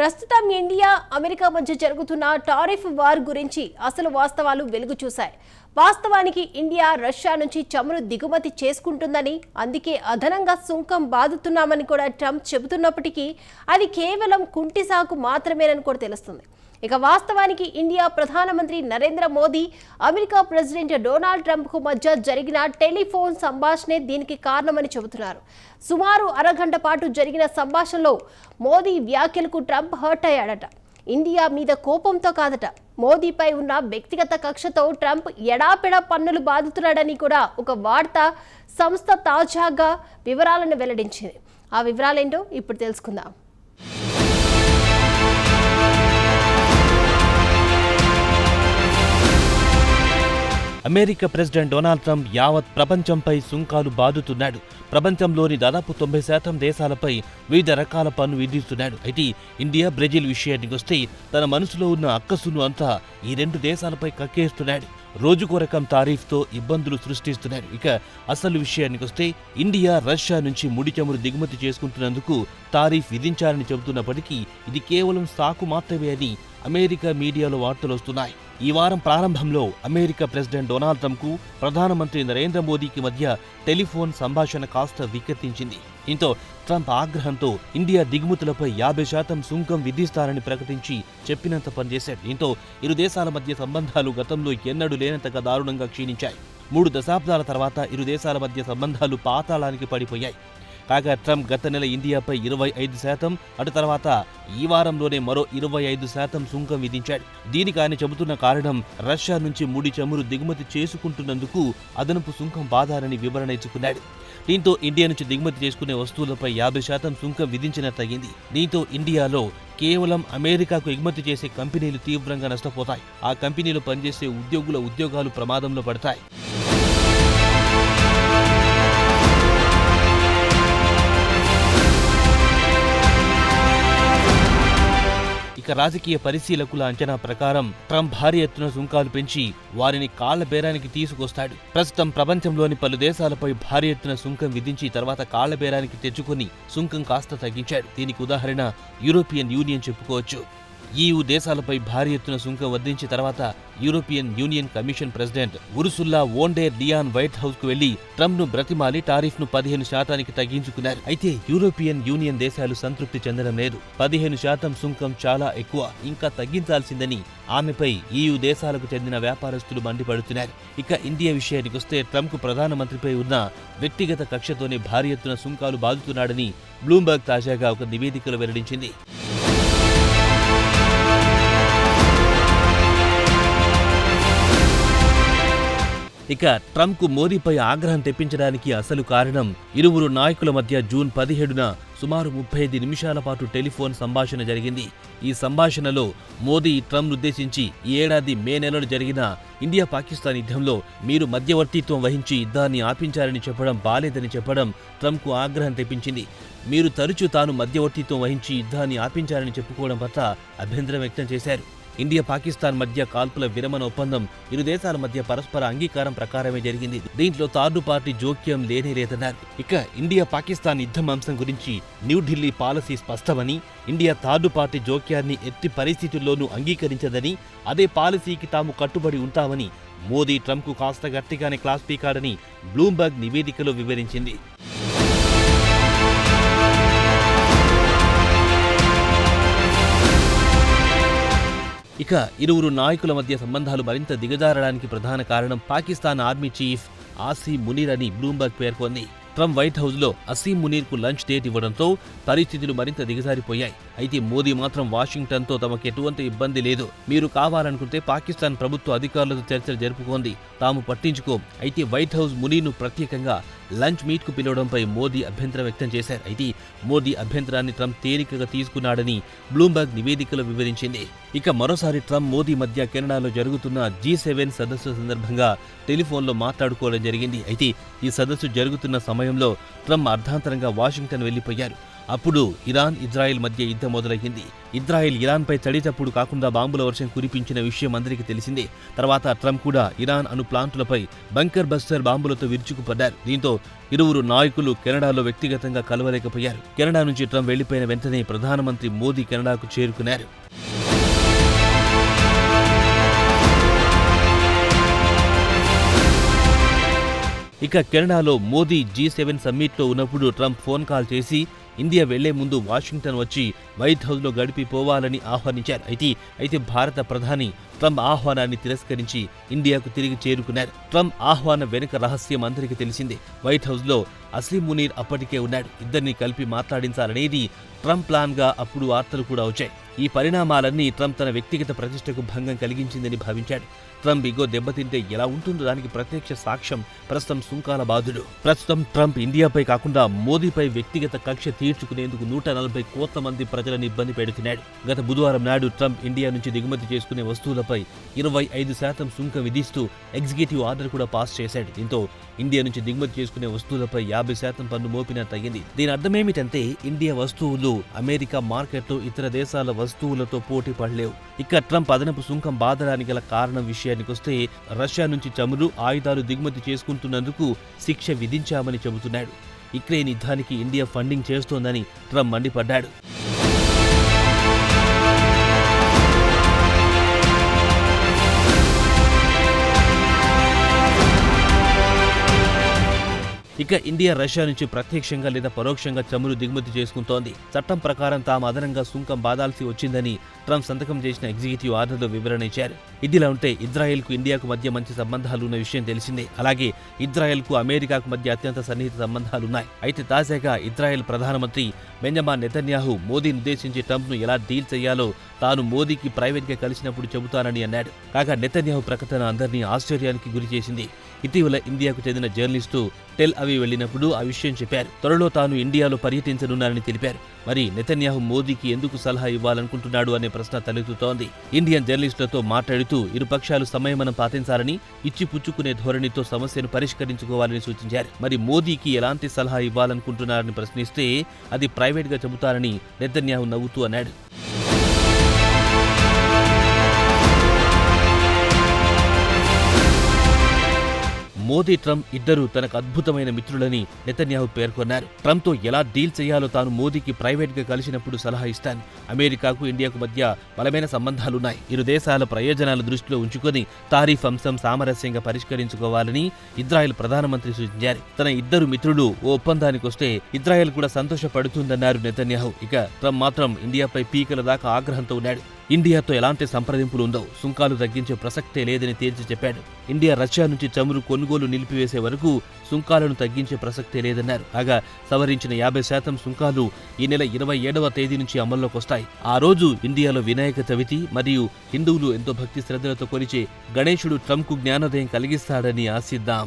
ప్రస్తుతం India America మధ్య జరుగుతున్న టారిఫ్ వార్ గురించి అసలు వాస్తవాలు వెలుగు చూశాయి. వాస్తవానికి ఇండియా రష్యా నుంచి చమురు దిగుమతి చేసుకుంటుందని, అందుకే అదనంగా సుంకం బాదుతున్నామని కూడా ట్రంప్ చెబుతున్నప్పటికీ అది కేవలం కుంటి సాకు మాత్రమేనని కూడా తెలుస్తుంది. ఇక వాస్తవానికి ఇండియా ప్రధానమంత్రి Narendra Modi, America president Donald ట్రంప్కు మధ్య జరిగిన టెలిఫోన్ సంభాషణే దీనికి కారణమని చెబుతున్నారు. సుమారు అరగంట పాటు జరిగిన సంభాషణలో మోదీ వ్యాఖ్యలకు ట్రంప్ హర్ట్ అయ్యాడట. ఇండియా మీద కోపంతో కాదట, మోదీపై ఉన్న వ్యక్తిగత కక్షతో ట్రంప్ ఎడాపెడా పన్నులు బాదుతున్నాడని కూడా ఒక వార్తా సంస్థ తాజాగా వివరాలను వెల్లడించింది. ఆ వివరాలేంటో ఇప్పుడు తెలుసుకుందాం. అమెరికా ప్రెసిడెంట్ డొనాల్డ్ ట్రంప్ యావత్ ప్రపంచంపై సుంకాలు బాదుతున్నాడు. ప్రపంచంలోని దాదాపు 90% దేశాలపై వివిధ రకాల పన్ను విధిస్తున్నాడు. అయితే ఇండియా, బ్రెజిల్ విషయానికి వస్తే తన మనసులో ఉన్న అక్కసును అంతా ఈ రెండు దేశాలపై కక్కేస్తున్నాడు. రోజుకో రకం తారీఫ్తో ఇబ్బందులు సృష్టిస్తున్నాడు. ఇక అసలు విషయానికి వస్తే ఇండియా రష్యా నుంచి ముడి చమురు దిగుమతి చేసుకుంటున్నందుకు తారీఫ్ విధించాలని చెబుతున్నప్పటికీ ఇది కేవలం సాకు మాత్రమే అని అమెరికా మీడియాలో వార్తలు వస్తున్నాయి. ఈ వారం ప్రారంభంలో అమెరికా ప్రెసిడెంట్ డొనాల్డ్ ట్రంప్కు ప్రధానమంత్రి నరేంద్ర మోదీకి మధ్య టెలిఫోన్ సంభాషణ కాస్త వికెత్తించింది. దీంతో ట్రంప్ ఆగ్రహంతో ఇండియా దిగుమతులపై 50% సుంకం విధిస్తారని ప్రకటించి చెప్పినంత పనిచేశాడు. దీంతో ఇరు దేశాల మధ్య సంబంధాలు గతంలో ఎన్నడూ లేనంతగా దారుణంగా క్షీణించాయి. 3 దశాబ్దాల తర్వాత ఇరు దేశాల మధ్య సంబంధాలు పాతాళానికి పడిపోయాయి. కాగా ట్రంప్ గత నెల ఇండియాపై 25%, అటు తర్వాత ఈ వారంలోనే మరో 25% సుంకం విధించాడు. దీనికి ఆయన చెబుతున్న కారణం రష్యా నుంచి ముడి చమురు దిగుమతి చేసుకుంటున్నందుకు అదనపు సుంకం బాధారని వివరణ ఇచ్చుకున్నాడు. దీంతో ఇండియా నుంచి దిగుమతి చేసుకునే వస్తువులపై 50% సుంకం విధించినట్టయింది. దీంతో ఇండియాలో కేవలం అమెరికాకు ఎగుమతి చేసే కంపెనీలు తీవ్రంగా నష్టపోతాయి. ఆ కంపెనీలో పనిచేసే ఉద్యోగుల ఉద్యోగాలు ప్రమాదంలో పడతాయి. ఇక రాజకీయ పరిశీలకుల అంచనా ప్రకారం ట్రంప్ భారీ ఎత్తున సుంకాలు పెంచి వారిని కాళ్ల బేరానికి తీసుకొస్తాడు. ప్రస్తుతం ప్రపంచంలోని పలు దేశాలపై భారీ ఎత్తున సుంకం విధించి తర్వాత కాళ్ల బేరానికి తెచ్చుకుని సుంకం కాస్త తగ్గించాడు. దీనికి ఉదాహరణ యూరోపియన్ యూనియన్ చెప్పుకోవచ్చు. EU దేశాలపై భారీ ఎత్తున సుంకం వధించి తర్వాత European union commission president Ursula von der Leyen white house కు వెళ్లి ట్రంప్ ను బ్రతిమాలి టారిఫ్ ను 15% తగ్గించుకున్నారు. అయితే యూరోపియన్ యూనియన్ దేశాలు సంతృప్తి చెందడం లేదు. 15% సుంకం చాలా ఎక్కువ, ఇంకా తగ్గించాల్సిందని ఆమెపై EU దేశాలకు చెందిన వ్యాపారస్తులు మండిపడుతున్నారు. ఇక ఇండియా విషయానికి వస్తే ట్రంప్ కు ప్రధానమంత్రిపై ఉన్న వ్యక్తిగత కక్షతోనే భారీ ఎత్తున సుంకాలు బాదుతున్నాడని బ్లూంబర్గ్ తాజాగా ఒక నివేదికలో వెల్లడించింది. ఇక ట్రంప్కు మోదీపై ఆగ్రహం తెప్పించడానికి అసలు కారణం ఇరువురు నాయకుల మధ్య జూన్ 17న సుమారు 35 నిమిషాల పాటు టెలిఫోన్ సంభాషణ జరిగింది. ఈ సంభాషణలో మోదీ ట్రంప్ను ఉద్దేశించి ఈ ఏడాది మే నెలలో జరిగిన ఇండియా పాకిస్తాన్ యుద్ధంలో మీరు మధ్యవర్తిత్వం వహించి యుద్ధాన్ని ఆపించారని చెప్పడం బాలేదని చెప్పడం ట్రంప్కు ఆగ్రహం తెప్పించింది. మీరు తరచూ తాను మధ్యవర్తిత్వం వహించి యుద్ధాన్ని ఆపించారని చెప్పుకోవడం పట్ల అభ్యంతరం వ్యక్తం చేశారు. ఇండియా పాకిస్తాన్ మధ్య కాల్పుల విరమణ ఒప్పందం ఇరు దేశాల మధ్య పరస్పర అంగీకారం ప్రకారమే జరిగింది. దీంట్లో థర్డ్ పార్టీ జోక్యం లేనేలేదన్నారు. ఇక ఇండియా పాకిస్తాన్ యుద్ధం అంశం గురించి న్యూఢిల్లీ పాలసీ స్పష్టమని, ఇండియా థర్డ్ పార్టీ జోక్యాన్ని ఎట్టి పరిస్థితుల్లోనూ అంగీకరించదని, అదే పాలసీకి తాము కట్టుబడి ఉంటామని మోదీ ట్రంప్కు కాస్త గట్టిగానే క్లాస్ పీకాడని బ్లూంబర్గ్ నివేదికలో వివరించింది. ఇక ఇరువురు నాయకుల మధ్య సంబంధాలు మరింత దిగజారడానికి ప్రధాన కారణం పాకిస్తాన్ ఆర్మీ చీఫ్ ఆసిమ్ మునీర్ అని బ్లూంబర్గ్ పేర్కొంది. ట్రంప్ వైట్ హౌస్లో అసీమ్ మునీర్కు లంచ్ డేట్ ఇవ్వడంతో పరిస్థితులు మరింత దిగజారిపోయాయి. అయితే మోదీ మాత్రం వాషింగ్టన్తో తమకు ఎటువంటి ఇబ్బంది లేదు, మీరు కావాలనుకుంటే పాకిస్తాన్ ప్రభుత్వ అధికారులతో చర్చలు జరుపుకోండి, తాము పట్టించుకోం. అయితే వైట్ హౌస్ మునీర్ను ప్రత్యేకంగా లంచ్ మీట్కు పిలవడంపై మోదీ అభ్యంతరం వ్యక్తం చేశారు. అయితే మోదీ అభ్యంతరాన్ని ట్రంప్ తేలికగా తీసుకున్నాడని బ్లూంబర్గ్ నివేదికలో వివరించింది. ఇక మరోసారి ట్రంప్ మోదీ మధ్య కెనడాలో జరుగుతున్న G7 సదస్సు సందర్భంగా టెలిఫోన్లో మాట్లాడుకోవడం జరిగింది. అయితే ఈ సదస్సు జరుగుతున్న సమయంలో ట్రంప్ అర్ధాంతరంగా వాషింగ్టన్ వెళ్లిపోయారు. అప్పుడు ఇరాన్ ఇజ్రాయెల్ మధ్య యుద్ధం మొదలయ్యింది. ఇజ్రాయెల్ ఇరాన్పై చడిచప్పుడు కాకుండా బాంబుల వర్షం కురిపించిన విషయం అందరికీ తెలిసిందే. తర్వాత ట్రంప్ కూడా ఇరాన్ అణు ప్లాంటులపై బంకర్ బస్టర్ బాంబులతో విరుచుకుపడ్డారు. దీంతో ఇరువురు నాయకులు కెనడాలో వ్యక్తిగతంగా కలవలేకపోయారు. కెనడా నుంచి ట్రంప్ వెళ్లిపోయిన వెంటనే ప్రధానమంత్రి మోదీ కెనడాకు చేరుకున్నారు. ఇక కెనడాలో మోదీ G7 సమ్మిట్లో ఉన్నప్పుడు ట్రంప్ ఫోన్ కాల్ చేసి ఇండియా వెళ్లే ముందు వాషింగ్టన్ వచ్చి వైట్ హౌస్లో గడిపి పోవాలని ఆహ్వానించారు. అయితే భారత ప్రధాని ట్రంప్ ఆహ్వానాన్ని తిరస్కరించి ఇండియాకు తిరిగి చేరుకున్నారు. ట్రంప్ ఆహ్వానం వెనుక రహస్యం అందరికీ తెలిసిందే. వైట్ హౌస్లో అస్లీం మునీర్ అప్పటికే ఉన్నాడు. ఇద్దరిని కలిపి మాట్లాడించాలనేది ట్రంప్ ప్లాన్గా అప్పుడు వార్తలు కూడా వచ్చాయి. ఈ పరిణామాలన్నీ ట్రంప్ తన వ్యక్తిగత ప్రతిష్టకు భంగం కలిగించిందని భావించాడు. ట్రంప్ ఇగో దెబ్బతింటే ఎలా ఉంటుందో దానికి ప్రత్యక్ష సాక్ష్యం ప్రస్తుతం సుంకాల బాధుడు. ప్రస్తుతం ట్రంప్ ఇండియాపై కాకుండా మోదీపై వ్యక్తిగత కక్ష తీర్చుకునేందుకు 140 కోట్ల మంది ప్రజలను ఇబ్బంది పెడుతున్నాడు. గత బుధవారం నాడు ట్రంప్ ఇండియా నుంచి దిగుమతి చేసుకునే వస్తువులపై 25% సుంకం విధిస్తూ ఎగ్జిక్యూటివ్ ఆర్డర్ కూడా పాస్ చేశాడు. దీంతో ఇండియా నుంచి దిగుమతి చేసుకునే వస్తువులపై 50% పన్ను మోపినట్టయింది. దీని అర్థమేమిటంటే ఇండియా వస్తువులు అమెరికా మార్కెట్లో ఇతర దేశాల వస్తువులతో పోటీ పడలేవు. ఇక ట్రంప్ అదనపు సుంకం బాధడానికి గల కారణం విషయానికొస్తే రష్యా నుంచి చమురు, ఆయుధాలు దిగుమతి చేసుకుంటున్నందుకు శిక్ష విధించామని చెబుతున్నాడు. యుక్రెయిన్ యుద్ధానికి ఇండియా ఫండింగ్ చేస్తోందని ట్రంప్ మండిపడ్డాడు. ఇక ఇండియా రష్యా నుంచి ప్రత్యక్షంగా లేదా పరోక్షంగా చమురు దిగుమతి చేసుకుంటోంది. చట్టం ప్రకారం తాము అదనంగా సుంకం బాదాల్సి వచ్చిందని ట్రంప్ సంతకం చేసిన ఎగ్జిక్యూటివ్ ఆర్డర్లో వివరణ ఇచ్చారు. ఇదిలా ఉంటే ఇజ్రాయెల్కు ఇండియాకు మధ్య మంచి సంబంధాలు ఉన్న విషయం తెలిసిందే. అలాగే ఇజ్రాయెల్కు అమెరికాకు మధ్య అత్యంత సన్నిహిత సంబంధాలున్నాయి. అయితే తాజాగా ఇజ్రాయెల్ ప్రధానమంత్రి బెంజమిన్ నెతన్యాహు మోదీని ఉద్దేశించి ట్రంప్ను ఎలా డీల్ చేయాలో తాను మోదీకి ప్రైవేట్గా కలిసినప్పుడు చెబుతానని అన్నాడు. కాగా నెతన్యాహు ప్రకటన అందరినీ ఆశ్చర్యానికి గురిచేసింది. ఇటీవల ఇండియాకు చెందిన జర్నలిస్టు టెల్ అవీవ్ వెళ్లినప్పుడు ఆ విషయం చెప్పారు. త్వరలో తాను ఇండియాలో పర్యటించనున్నారని తెలిపారు. మరి నెతన్యాహు మోదీకి ఎందుకు సలహా ఇవ్వాలనుకుంటున్నాడు అనే ప్రశ్న తలెత్తుతోంది. ఇండియన్ జర్నలిస్టులతో మాట్లాడుతూ ఇరుపక్షాలు సంయమనం పాటించాలని, ఇచ్చిపుచ్చుకునే ధోరణితో సమస్యను పరిష్కరించుకోవాలని సూచించారు. మరి మోదీకి ఎలాంటి సలహా ఇవ్వాలనుకుంటున్నారని ప్రశ్నిస్తే అది ప్రైవేట్గా చెబుతారని నెతన్యాహు నవ్వుతూ అన్నాడు. మోదీ, ట్రంప్ ఇద్దరూ తనకు అద్భుతమైన మిత్రులని నెతన్యాహు పేర్కొన్నారు. ట్రంప్తో ఎలా డీల్ చేయాలో తాను మోదీకి ప్రైవేట్గా కలిసినప్పుడు సలహా ఇస్తాను. అమెరికాకు ఇండియాకు మధ్య బలమైన సంబంధాలున్నాయి. ఇరు దేశాల ప్రయోజనాల దృష్టిలో ఉంచుకొని తారీఫ్ అంశం సామరస్యంగా పరిష్కరించుకోవాలని ఇజ్రాయెల్ ప్రధానమంత్రి సూచించారు. తన ఇద్దరు మిత్రులు ఓ ఒప్పందానికి వస్తే ఇజ్రాయెల్ కూడా సంతోషపడుతుందన్నారు నెతన్యాహు. ఇక ట్రంప్ మాత్రం ఇండియాపై పీకల దాకా ఆగ్రహంతో ఉన్నాడు. ఇండియాతో ఎలాంటి సంప్రదింపులు ఉండవు, సుంకాలు తగ్గించే ప్రసక్తే లేదని తేల్చి చెప్పాడు. ఇండియా రష్యా నుంచి చమురు కొనుగోలు నిలిపివేసే వరకు సుంకాలను తగ్గించే ప్రసక్తే లేదన్నారు. కాగా సవరించిన 50% సుంకాలు ఈ నెల 27వ తేదీ నుంచి అమల్లోకి వస్తాయి. ఆ రోజు ఇండియాలో వినాయక చవితి మరియు హిందువులు ఎంతో భక్తి శ్రద్ధలతో కొలిచే గణేశుడు ట్రంప్కు జ్ఞానోదయం కలిగిస్తాడని ఆశిద్దాం.